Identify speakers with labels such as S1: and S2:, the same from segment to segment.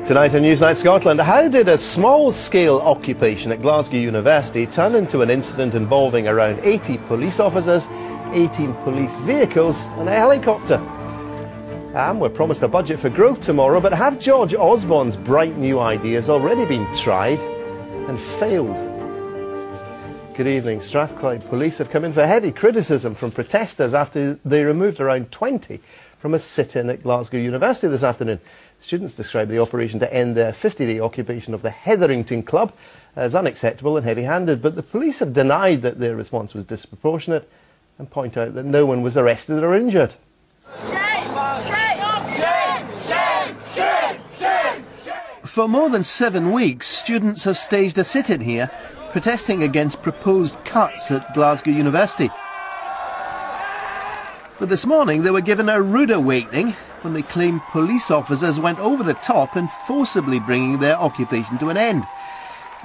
S1: Tonight on Newsnight Scotland, how did a small-scale occupation at Glasgow University turn into an incident involving around 80 police officers, 18 police vehicles and a helicopter? And we're promised a budget for growth tomorrow, but have George Osborne's bright new ideas already been tried and failed? Good evening. Strathclyde police have come in for heavy criticism from protesters after they removed around 20 from a sit-in at Glasgow University this afternoon. Students described the operation to end their 50-day occupation of the Hetherington club as unacceptable and heavy-handed, but the police have denied that their response was disproportionate and point out that no one was arrested or injured. For more than 7 weeks, students have staged a sit-in here, protesting against proposed cuts at Glasgow University. But this morning they were given a rude awakening when they claimed police officers went over the top in forcibly bringing their occupation to an end.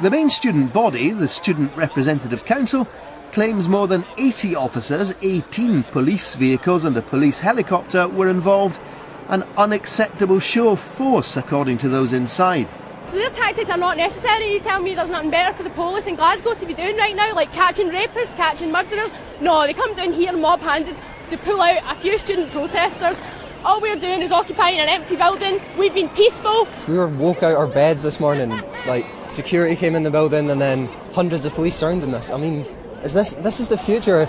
S1: The main student body, the Student Representative Council, claims more than 80 officers, 18 police vehicles and a police helicopter were involved. An unacceptable show of force, according to those inside.
S2: So their tactics are not necessary. You tell me there's nothing better for the police in Glasgow to be doing right now, like catching rapists, catching murderers? No, they come down here mob-handed to pull out a few student protesters. All we're doing is occupying an empty building. We've been peaceful.
S3: We were woke out our beds this morning, like security came in the building and then hundreds of police surrounding us. I mean, this is the future.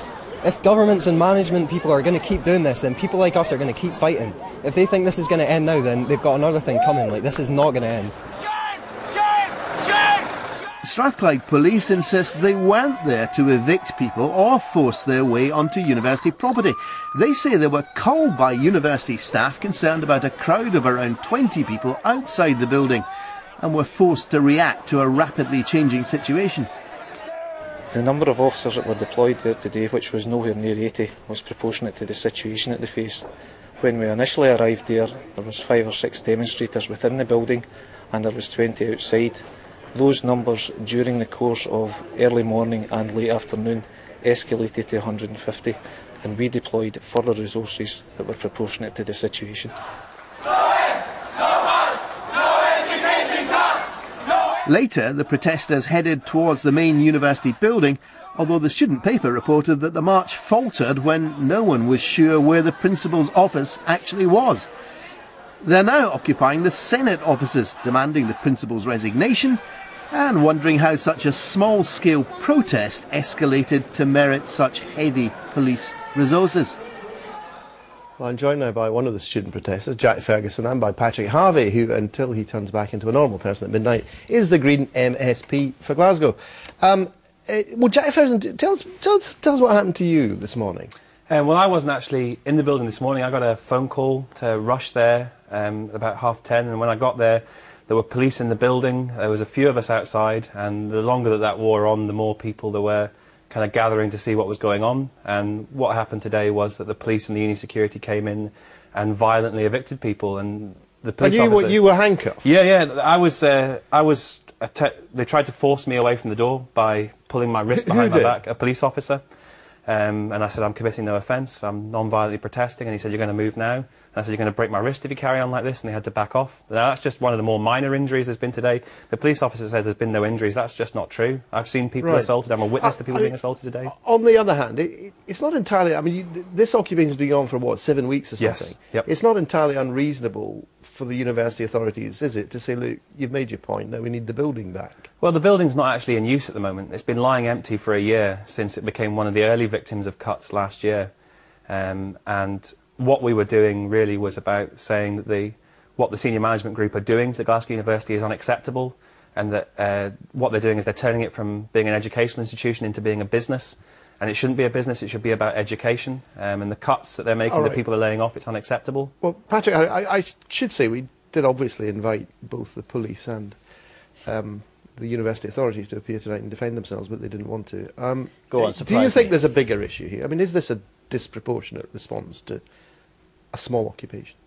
S3: If governments and management people are going to keep doing this, then people like us are going to keep fighting. If they think this is going to end now, then they've got another thing coming. Like, this is not going to end.
S1: Strathclyde police insist they weren't there to evict people or force their way onto university property. They say they were called by university staff concerned about a crowd of around 20 people outside the building and were forced to react to a rapidly changing situation.
S4: The number of officers that were deployed there today, which was nowhere near 80, was proportionate to the situation that they faced. When we initially arrived there was 5 or 6 demonstrators within the building and there was 20 outside. Those numbers during the course of early morning and late afternoon escalated to 150 and we deployed further resources that were proportionate to the situation.
S1: Later, the protesters headed towards the main university building, although the student paper reported that the march faltered when no one was sure where the principal's office actually was. They're now occupying the Senate offices, demanding the principal's resignation and wondering how such a small-scale protest escalated to merit such heavy police resources. Well, I'm joined now by one of the student protesters, Jack Ferguson, and by Patrick Harvey, who, until he turns back into a normal person at midnight, is the Green MSP for Glasgow. Well, Jack Ferguson, tell us what happened to you this morning.
S5: Well, I wasn't actually in the building this morning. I got a phone call to rush there about 10:30, and when I got there, there were police in the building. There was a few of us outside, and the longer that wore on, the more people there were kind of gathering to see what was going on. And what happened today was that the police and the uni security came in and violently evicted people. And the police officer...
S1: You were handcuffed?
S5: Yeah. They tried to force me away from the door by pulling my wrist behind my back. A police officer. And I said, I'm committing no offence, I'm non-violently protesting, and he said, you're going to move now. And I said, you're going to break my wrist if you carry on like this, and they had to back off. Now, that's just one of the more minor injuries there's been today. The police officer says there's been no injuries. That's just not true. I've seen people assaulted. I'm a witness to people being assaulted today.
S1: On the other hand, it's not entirely... I mean, this occupation's been on for, what, 7 weeks or something?
S5: Yes. Yep.
S1: It's not entirely unreasonable for the university authorities, is it, to say, look, you've made your point, now we need the building back?
S5: Well, the building's not actually in use at the moment. It's been lying empty for a year since it became one of the early victims of cuts last year. And what we were doing really was about saying that what the senior management group are doing to Glasgow University is unacceptable, and that what they're doing is they're turning it from being an educational institution into being a business. And it shouldn't be a business, it should be about education. And the cuts that they're making, the people are laying off, it's unacceptable.
S1: Well, Patrick, I should say we did obviously invite both the police and the university authorities to appear tonight and defend themselves, but they didn't want to.
S6: Go on,
S1: do you think there's a bigger issue here? I mean, is this a disproportionate response to a small occupation?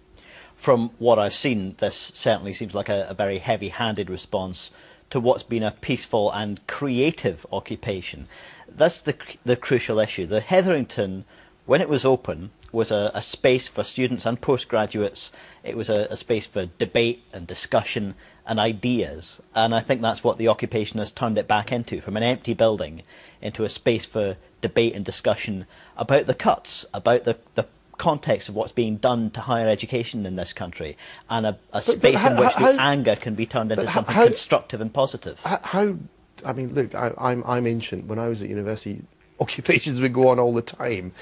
S6: From what I've seen, this certainly seems like a very heavy-handed response to what's been a peaceful and creative occupation. That's the crucial issue. The Hetherington, when it was open, was a space for students and postgraduates. It was a space for debate and discussion and ideas, and I think that's what the occupation has turned it back into, from an empty building into a space for debate and discussion about the cuts, about the context of what's being done to higher education in this country, and a space in which the anger can be turned into something constructive and positive.
S1: I mean, look, I'm ancient. When I was at university, occupations would go on all the time.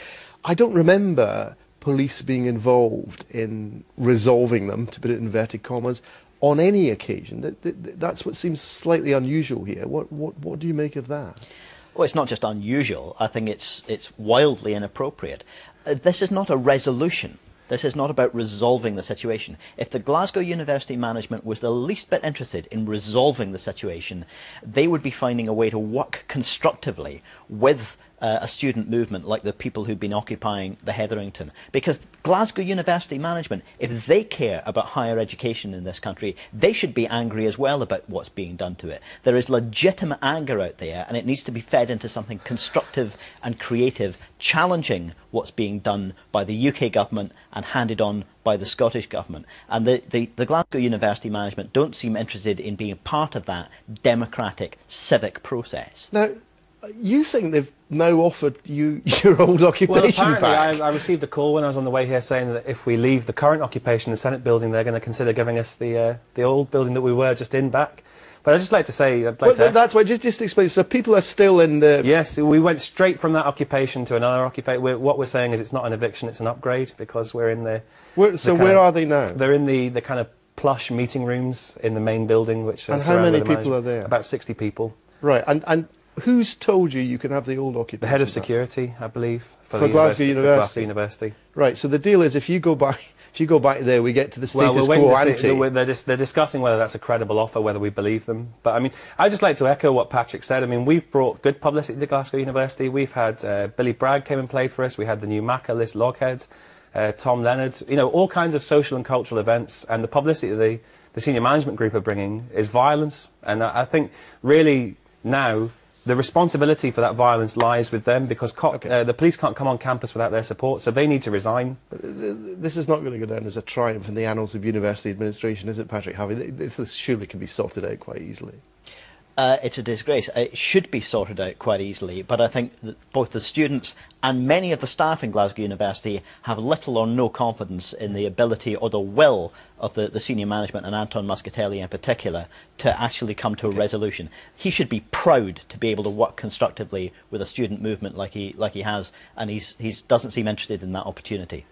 S1: I don't remember police being involved in resolving them, to put it in inverted commas, on any occasion. That's what seems slightly unusual here. What do you make of that?
S6: Well, it's not just unusual. I think it's wildly inappropriate. This is not a resolution. This is not about resolving the situation. If the Glasgow University management was the least bit interested in resolving the situation, they would be finding a way to work constructively with a student movement like the people who've been occupying the Hetherington. Because Glasgow University management, if they care about higher education in this country, they should be angry as well about what's being done to it. There is legitimate anger out there, and it needs to be fed into something constructive and creative, challenging what's being done by the UK government and handed on by the Scottish government. And the Glasgow University management don't seem interested in being part of that democratic, civic process.
S1: Now, you think they've now offered you your old occupation
S5: well, apparently
S1: back?
S5: I received a call when I was on the way here saying that if we leave the current occupation, the Senate building, they're going to consider giving us the old building that we were just in back. But I'd just like to say...
S1: that's why, just explain. So people are still in the...
S5: Yes, we went straight from that occupation to another occupation. What we're saying is it's not an eviction, it's an upgrade, because we're in the...
S1: where are they now?
S5: They're in the kind of plush meeting rooms in the main building, which...
S1: And how many people are there?
S5: About 60 people.
S1: Right, and who's told you can have the old occupation?
S5: The head of
S1: back?
S5: security, I believe,
S1: for Glasgow University.
S5: For Glasgow University.
S1: Right. So the deal is, if you go back there, we get to the status quo ante.
S5: They're discussing whether that's a credible offer, whether we believe them. But I mean, I'd just like to echo what Patrick said. I mean, we've brought good publicity to Glasgow University. We've had Billy Bragg came and play for us. We had the new Macca List Loghead, Tom Leonard. You know, all kinds of social and cultural events, and the publicity that the senior management group are bringing is violence. And I think really now, the responsibility for that violence lies with them, because the police can't come on campus without their support, so they need to resign.
S1: This is not going to go down as a triumph in the annals of university administration, is it, Patrick Harvey? This surely can be sorted out quite easily.
S6: It's a disgrace. It should be sorted out quite easily, but I think that both the students and many of the staff in Glasgow University have little or no confidence in the ability or the will of the senior management, and Anton Muscatelli in particular, to actually come to a resolution. He should be proud to be able to work constructively with a student movement like he has, and he doesn't seem interested in that opportunity.